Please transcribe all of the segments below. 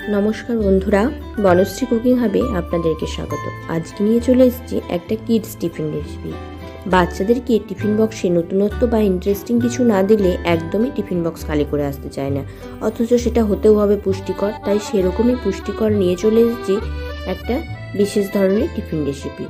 नमस्कार बंधुरा बनश्री कुकिंग हाबे आपनादेरके स्वागत। आज के निये चले एसेछि एकटा किड्स टिफिन रेसिपि। बाच्चादेरके टिफिन बक्से नतुनत्व बा इंटरेस्टिंग किछु ना दिले एकदमई टिफिन बक्स खाली करे आसते चाय ना, अथच सेटा होतेও হবে पुष्टिकर। ताई सेरकमई पुष्टिकर निये चले एसेछि एकटा विशेष धरनेर टिफिन रेसिपि।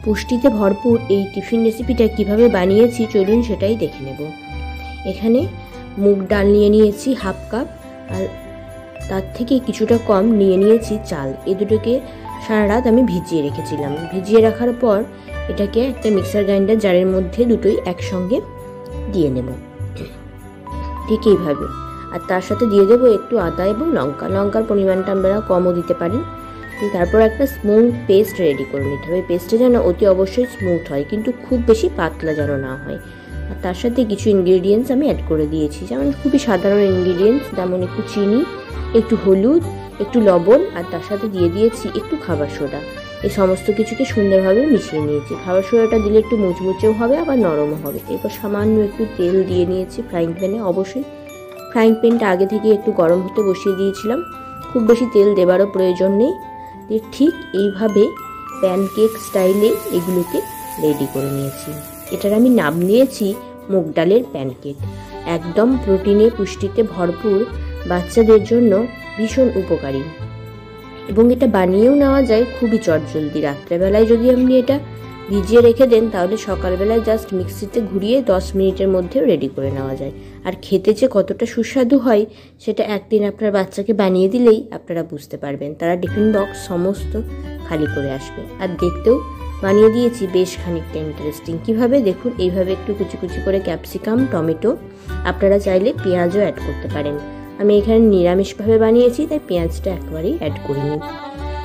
पुष्टिते भरपूर এই টিফিন রেসিপিটা কিভাবে বানিয়েছি চলুন সেটাই দেখে নেব। এখানে মুগ ডাল নিয়ে নিয়েছি হাফ কাপ, আর তার থেকে কিছুটা কম নিয়ে নিয়েছি চাল। এই দুটোকে সারা রাত আমি ভিজিয়ে রেখেছিলাম। ভিজিয়ে রাখার পর এটাকে একটা মিক্সার গ্রাইন্ডার জারের মধ্যে দুটোই একসঙ্গে দিয়ে নেব, ঠিক এইভাবে। আর তার সাথে দিয়ে দেবো একটু আদা এবং লঙ্কা। লঙ্কার পরিমাণটা আপনারা কমও দিতে পারেন। তারপর একটা স্মুথ পেস্ট রেডি করে নিতে হবে। পেস্টটা যেন অতি অবশ্যই স্মুথ হয়, কিন্তু খুব বেশি পাতলা যেন না হয়। আর তার সাথে কিছু ইনগ্রেডিয়েন্টস আমি অ্যাড করে দিয়েছি, যেমন খুবই সাধারণ ইনগ্রেডিয়েন্টস, যেমন একটু চিনি, একটু হলুদ, একটু লবণ, আর তার সাথে দিয়ে দিয়েছি একটু খাবার সোডা। এই সমস্ত কিছুকে সুন্দরভাবে মিশিয়ে নিয়েছি। খাবার সোডাটা দিলে একটু মুচমুচেও হবে, আবার নরমও হবে। এরপর সামান্য একটু তেল দিয়ে নিয়েছি ফ্রাইং প্যানে। অবশ্যই ফ্রাইং প্যানটা আগে থেকে একটু গরম হতে বসিয়ে দিয়েছিলাম, খুব বেশি তেল দেবারও প্রয়োজন নেই। ঠিক এইভাবে প্যানকেক স্টাইলে এগুলোকে রেডি করে নিয়েছি। এটার আমি নাম দিয়েছি মুগ ডালের প্যানকেক। একদম প্রোটিনে পুষ্টিতে ভরপুর, বাচ্চাদের জন্য ভীষণ উপকারী, এবং এটা বানিয়েও নেওয়া যায় খুবই চটজলদি। রাত্রেবেলায় যদি আপনি এটা ভিজিয়ে রেখে দেন তাহলে সকালবেলায় জাস্ট মিক্সিতে ঘুরিয়ে 10 মিনিটের মধ্যে রেডি করে নেওয়া যায়। আর খেতে যে কতটা সুস্বাদু হয় সেটা একদিন আপনার বাচ্চাকে বানিয়ে দিলেই আপনারা বুঝতে পারবেন। তারা টিফিন বক্স সমস্ত খালি করে আসবে। আর দেখতেও বানিয়ে দিয়েছি বেশ খানিকটা ইন্টারেস্টিং। কিভাবে দেখুন, এইভাবে একটু কুচি কুচি করে ক্যাপসিকাম, টমেটো, আপনারা চাইলে পেঁয়াজও অ্যাড করতে পারেন। আমি এখানে নিরামিষভাবে বানিয়েছি, তাই পেঁয়াজটা একেবারেই অ্যাড করিনি।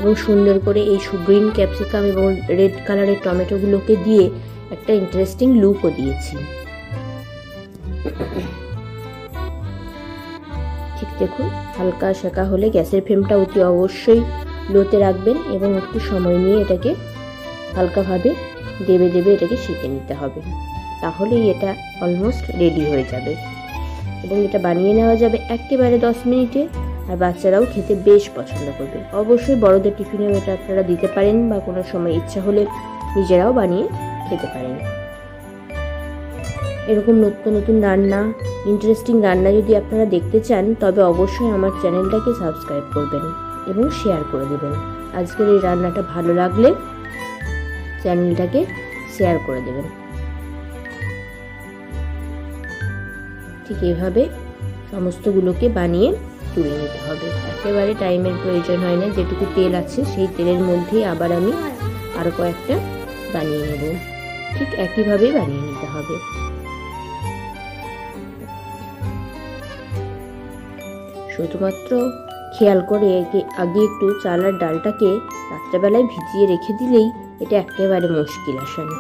এবং সুন্দর করে এই গ্রিন ক্যাপসিকাম এবং রেড কালারের টমেটোগুলোকে দিয়ে একটা ইন্টারেস্টিং লুকও দিয়েছি। ঠিক দেখুন, হালকা শেখা হলে গ্যাসের ফ্লেমটা অতি অবশ্যই লোতে রাখবেন, এবং একটু সময় নিয়ে এটাকে হালকাভাবে দেবে দেবে এটাকে সেঁকে নিতে হবে। তাহলেই এটা অলমোস্ট রেডি হয়ে যাবে, এবং এটা বানিয়ে নেওয়া যাবে একেবারে 10 মিনিটে। আর বাচ্চারাও খেতে বেশ পছন্দ করবে। অবশ্যই বড়দের টিফিনেও এটা আপনারা দিতে পারেন, বা কোনো সময় ইচ্ছা হলে নিজেরাও বানিয়ে খেতে পারেন। এরকম নতুন নতুন রান্না, ইন্টারেস্টিং রান্না যদি আপনারা দেখতে চান তবে অবশ্যই আমার চ্যানেলটাকে সাবস্ক্রাইব করবেন এবং শেয়ার করে দেবেন। আজকের এই রান্নাটা ভালো লাগলে চ্যানেলটাকে শেয়ার করে দেবেন। ঠিক এইভাবে সমস্তগুলোকে বানিয়ে তুলে নিতে হবে। একেবারে টাইমের প্রয়োজন হয় না, যেটুকু তেল আছে সেই তেলের মধ্যেই আবার আমি আরো কয়েকটা বানিয়ে নেব। ঠিক একইভাবেই বানিয়ে নিতে হবে। শুধুমাত্র খেয়াল করে আগে একটু চাল আর ডালটাকে রাত্রেবেলায় ভিজিয়ে রেখে দিলেই এটা একেবারে মুশকিল আসে না।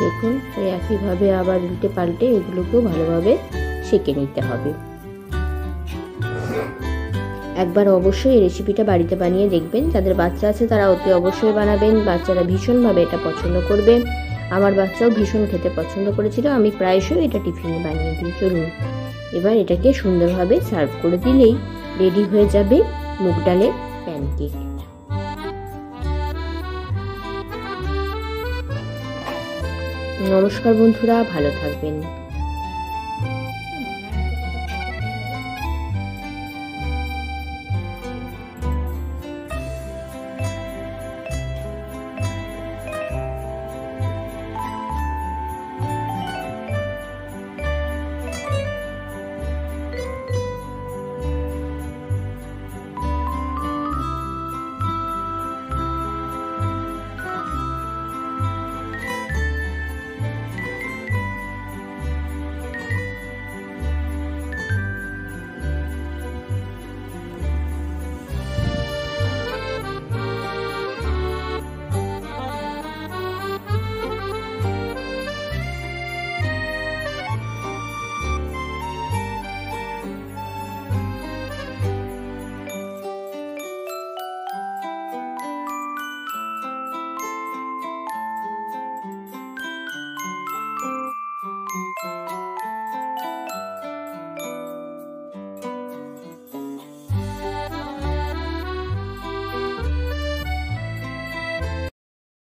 দেখুন, একইভাবে আবার উল্টে পাল্টে এগুলোকেও ভালোভাবে সেঁকে নিতে হবে। একবার অবশ্যই এই রেসিপিটা বাড়িতে বানিয়ে দেখবেন। যাদের বাচ্চা আছে তারা অতি অবশ্যই বানাবেন। বাচ্চারা ভীষণভাবে এটা পছন্দ করবে। আমার বাচ্চাও ভীষণ খেতে পছন্দ করেছিল। আমি প্রায়শই এটা টিফিনে বানিয়ে দিই। চলুন এবার এটাকে সুন্দরভাবে সার্ভ করে দিলেই রেডি হয়ে যাবে মুগ ডালের প্যানকেক। নমস্কার বন্ধুরা, ভালো থাকবেন।